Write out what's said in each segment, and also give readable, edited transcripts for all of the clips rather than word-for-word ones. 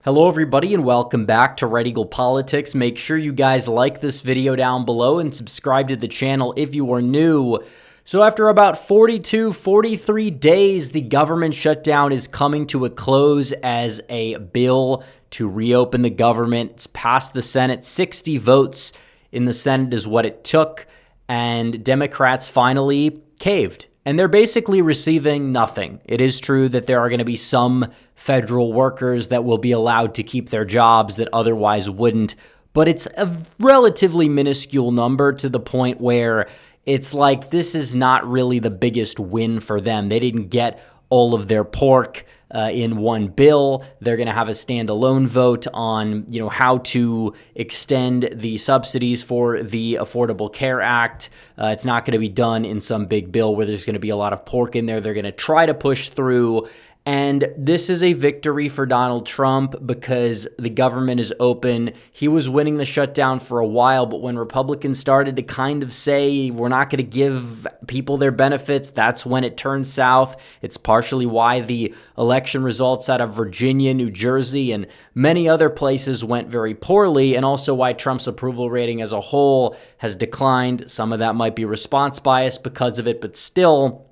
Hello everybody and welcome back to Red Eagle Politics. Make sure you guys like this video down below and subscribe to the channel if you are new. So after about 43 days, the government shutdown is coming to a close as a bill to reopen the government. It's passed the Senate. 60 votes in the Senate is what it took, and Democrats finally caved. And they're basically receiving nothing. It is true that there are going to be some federal workers that will be allowed to keep their jobs that otherwise wouldn't, but it's a relatively minuscule number to the point where it's like this is not really the biggest win for them. They didn't get all of their pork in one bill. They're going to have a standalone vote on, how to extend the subsidies for the Affordable Care Act. It's not going to be done in some big bill where there's going to be a lot of pork in there. They're going to try to push through. And this is a victory for Donald Trump because the government is open. He was winning the shutdown for a while, but when Republicans started to kind of say, we're not going to give people their benefits, that's when it turned south. It's partially why the election results out of Virginia, New Jersey, and many other places went very poorly, and also why Trump's approval rating as a whole has declined. Some of that might be response bias because of it, but still,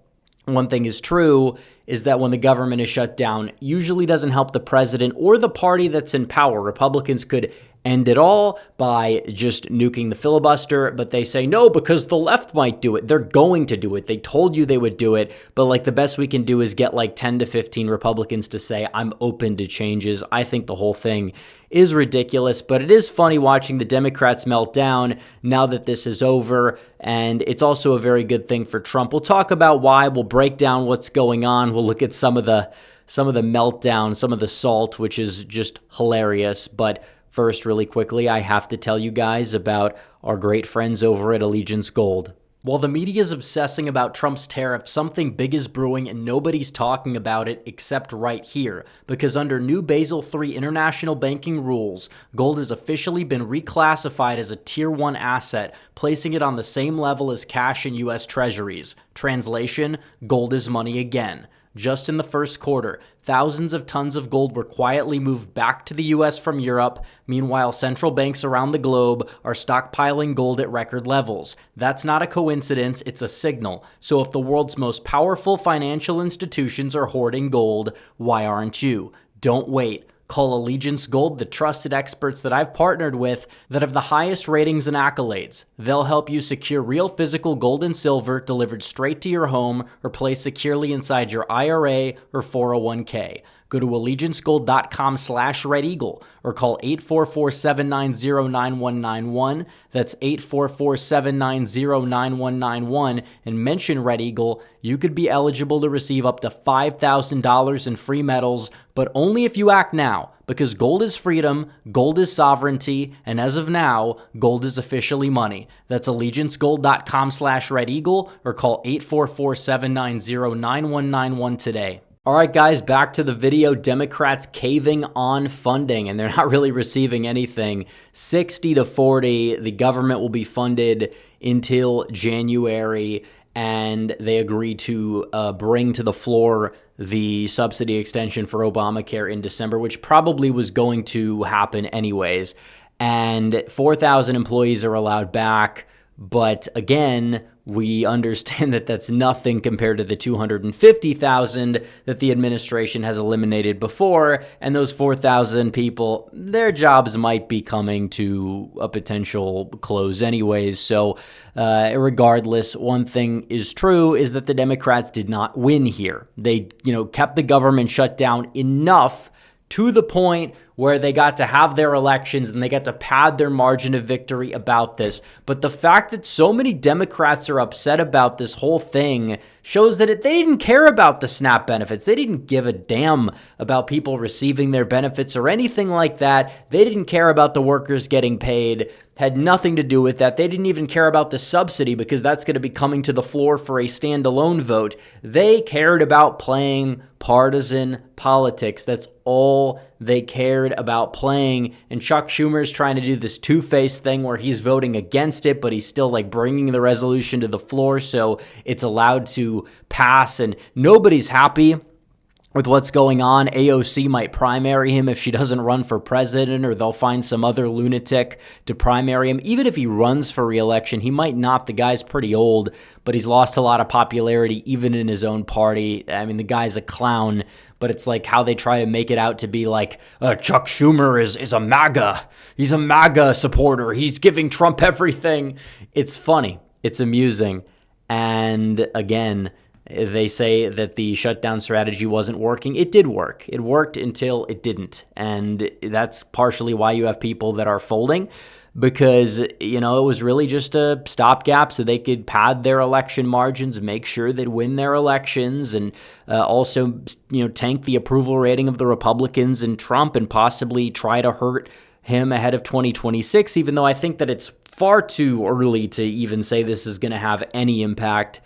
one thing is true is that when the government is shut down, usually doesn't help the president or the party that's in power. Republicans could end it all by just nuking the filibuster, but they say no because the left might do it. They're going to do it. They told you they would do it, but the best we can do is get 10 to 15 Republicans to say, I'm open to changes. I think the whole thing is ridiculous, but it is funny watching the Democrats melt down now that this is over, and it's also a very good thing for Trump. We'll talk about why. We'll break down what's going on. We'll look at some of the meltdown, some of the salt, which is just hilarious. But first, really quickly, I have to tell you guys about our great friends over at Allegiance Gold. While the media is obsessing about Trump's tariff, something big is brewing and nobody's talking about it except right here. Because under new Basel III international banking rules, gold has officially been reclassified as a Tier 1 asset, placing it on the same level as cash in U.S. Treasuries. Translation, gold is money again. Just in the first quarter, thousands of tons of gold were quietly moved back to the U.S. from Europe. Meanwhile, central banks around the globe are stockpiling gold at record levels. That's not a coincidence, it's a signal. So if the world's most powerful financial institutions are hoarding gold, why aren't you? Don't wait. Call Allegiance Gold, the trusted experts that I've partnered with that have the highest ratings and accolades. They'll help you secure real physical gold and silver delivered straight to your home or placed securely inside your IRA or 401k. Go to allegiancegold.com/redeagle or call 844-790-9191. That's 844-790-9191 and mention Red Eagle. You could be eligible to receive up to $5,000 in free metals, but only if you act now, because gold is freedom, gold is sovereignty, and as of now, gold is officially money. That's allegiancegold.com/redeagle or call 844-790-9191 today. All right, guys, back to the video. Democrats caving on funding, and they're not really receiving anything. 60-40, the government will be funded until January, and they agreed to bring to the floor the subsidy extension for Obamacare in December, which probably was going to happen anyways. And 4,000 employees are allowed back. But again, we understand that that's nothing compared to the 250,000 that the administration has eliminated before. And those 4,000 people, their jobs might be coming to a potential close anyways. So regardless, one thing is true is that the Democrats did not win here. They, kept the government shut down enough to the point where they got to have their elections and they got to pad their margin of victory about this. But the fact that so many Democrats are upset about this whole thing shows that they didn't care about the SNAP benefits. They didn't give a damn about people receiving their benefits or anything like that. They didn't care about the workers getting paid. Had nothing to do with that. They didn't even care about the subsidy because that's going to be coming to the floor for a standalone vote. They cared about playing partisan politics. That's all they cared about playing. And Chuck Schumer's trying to do this two-faced thing where he's voting against it, but he's still bringing the resolution to the floor so it's allowed to pass. And nobody's happy with what's going on, AOC might primary him if she doesn't run for president, or they'll find some other lunatic to primary him. Even if he runs for re-election, he might not. The guy's pretty old, but he's lost a lot of popularity even in his own party. I mean, the guy's a clown, but it's like how they try to make it out to be like, Chuck Schumer is a MAGA. He's a MAGA supporter. He's giving Trump everything. It's funny. It's amusing. And again, they say that the shutdown strategy wasn't working. It did work. It worked until it didn't. And that's partially why you have people that are folding, because, it was really just a stopgap so they could pad their election margins, make sure they'd win their elections, and also, tank the approval rating of the Republicans and Trump and possibly try to hurt him ahead of 2026, even though I think that it's far too early to even say this is going to have any impact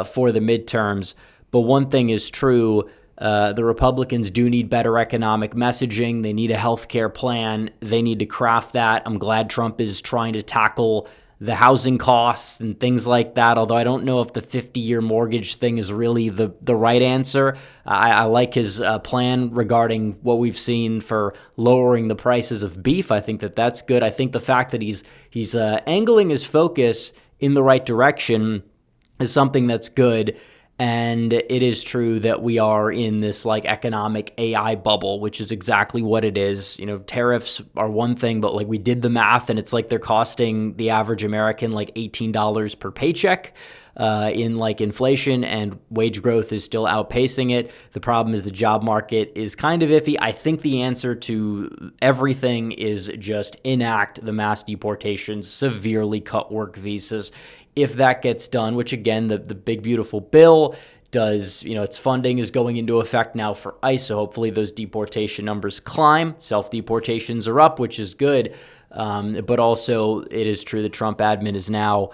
for the midterms. But one thing is true, the Republicans do need better economic messaging. They need a healthcare plan. They need to craft that. I'm glad Trump is trying to tackle the housing costs and things like that, although I don't know if the 50-year mortgage thing is really the right answer. I like his plan regarding what we've seen for lowering the prices of beef. I think that that's good. I think the fact that he's angling his focus in the right direction is something that's good. And it is true that we are in this economic AI bubble, which is exactly what it is. Tariffs are one thing, but we did the math and it's like they're costing the average American $18 per paycheck in inflation, and wage growth is still outpacing it. The problem is the job market is kind of iffy. I think the answer to everything is just enact the mass deportations, severely cut work visas. If that gets done, which again, the big beautiful bill does, its funding is going into effect now for ICE, so hopefully those deportation numbers climb. Self-deportations are up, which is good, but also it is true the Trump admin is now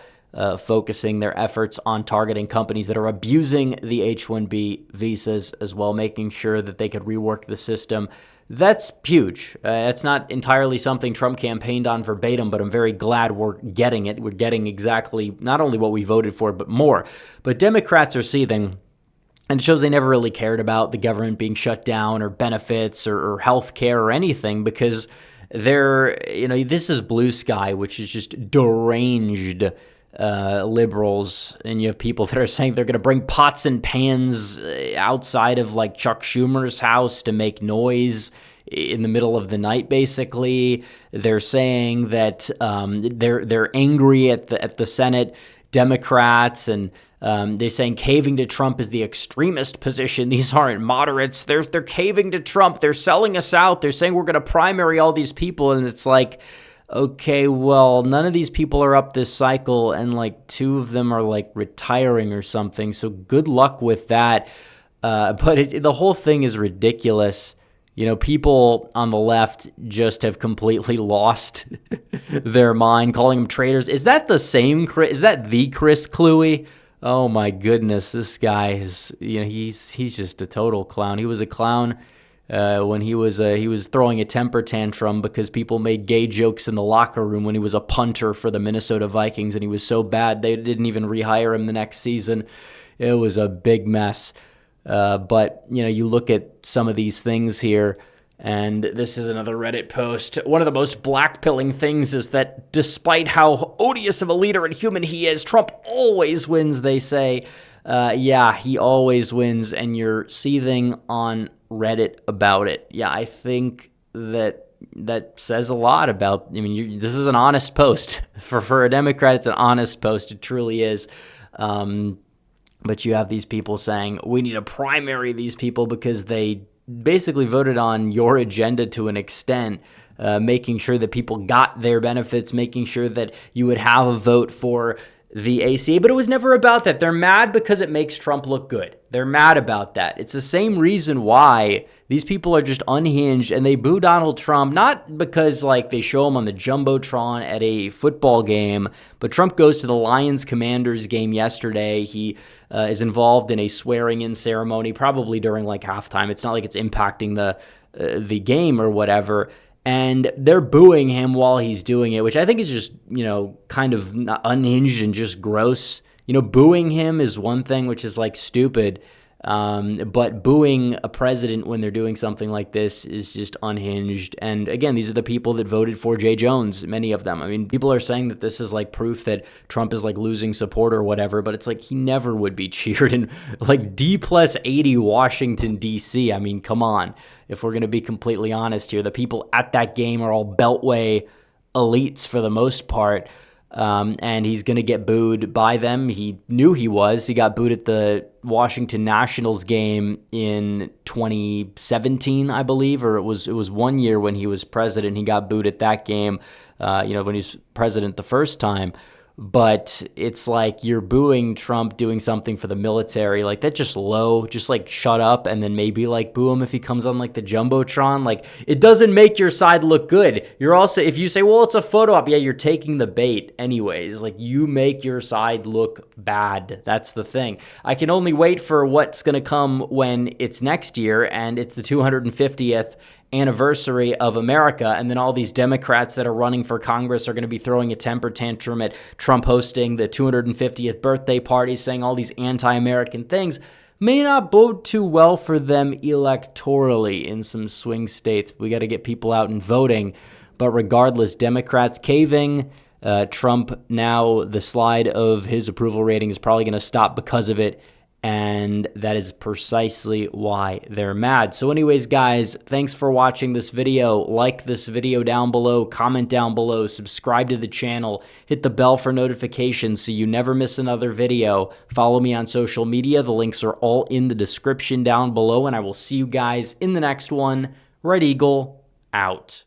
focusing their efforts on targeting companies that are abusing the H-1B visas as well, making sure that they could rework the system. That's huge. It's not entirely something Trump campaigned on verbatim, but I'm very glad we're getting it. We're getting exactly not only what we voted for, but more. But Democrats are seething, and it shows they never really cared about the government being shut down or benefits or health care or anything, because they're, this is blue sky, which is just deranged liberals, and you have people that are saying they're going to bring pots and pans outside of Chuck Schumer's house to make noise in the middle of the night. Basically, they're saying that they're angry at the Senate Democrats, and they're saying caving to Trump is the extremist position. These aren't moderates. They're caving to Trump. They're selling us out. They're saying we're going to primary all these people, and it's like, okay, well, none of these people are up this cycle, and two of them are retiring or something. So good luck with that. But the whole thing is ridiculous. People on the left just have completely lost their mind, calling them traitors. Is that the same Chris? Is that the Chris Cluey? Oh my goodness, this guy is, he's just a total clown. He was a clown when he was throwing a temper tantrum because people made gay jokes in the locker room when he was a punter for the Minnesota Vikings, and he was so bad they didn't even rehire him the next season. It was a big mess. But you look at some of these things here, and this is another Reddit post. One of the most blackpilling things is that despite how odious of a leader and human he is, Trump always wins, they say. Yeah, he always wins, and you're seething on Reddit about it. Yeah, I think that says a lot about, this is an honest post. For a Democrat, it's an honest post. It truly is. But you have these people saying, we need to primary these people because they basically voted on your agenda to an extent, making sure that people got their benefits, making sure that you would have a vote for the ACA, but it was never about that. They're mad because it makes Trump look good. They're mad about that. It's the same reason why these people are just unhinged and they boo Donald Trump, not because they show him on the Jumbotron at a football game, but Trump goes to the Lions-Commanders game yesterday. He is involved in a swearing-in ceremony, probably during halftime. It's not like it's impacting the game or whatever. And they're booing him while he's doing it, which I think is just, kind of unhinged and just gross. Booing him is one thing, which is stupid. But booing a president when they're doing something like this is just unhinged. And again, these are the people that voted for Jay Jones, many of them. I mean, people are saying that this is like proof that Trump is like losing support or whatever, but it's like he never would be cheered in like D+80 Washington, D.C. I mean, come on. If we're going to be completely honest here, the people at that game are all Beltway elites for the most part. And he's going to get booed by them. He knew he was. He got booed at the Washington Nationals game in 2017, I believe, or it was 1 year when he was president. He got booed at that game, when he was president the first time. But it's like you're booing Trump doing something for the military. Like, that's just low. Just, like, shut up and then maybe, like, boo him if he comes on, like, the Jumbotron. Like, it doesn't make your side look good. You're also, if you say, well, it's a photo op, yeah, you're taking the bait anyways. Like, you make your side look bad. That's the thing. I can only wait for what's going to come when it's next year and it's the 250th anniversary of America, and then all these Democrats that are running for Congress are going to be throwing a temper tantrum at Trump hosting the 250th birthday party, saying all these anti-American things. May not bode too well for them electorally in some swing states. We got to get people out and voting. But regardless, Democrats caving. Trump, now the slide of his approval rating is probably going to stop because of it. And that is precisely why they're mad. So anyways, guys, thanks for watching this video. Like this video down below, comment down below, subscribe to the channel, hit the bell for notifications so you never miss another video. Follow me on social media. The links are all in the description down below, and I will see you guys in the next one. Red Eagle, out.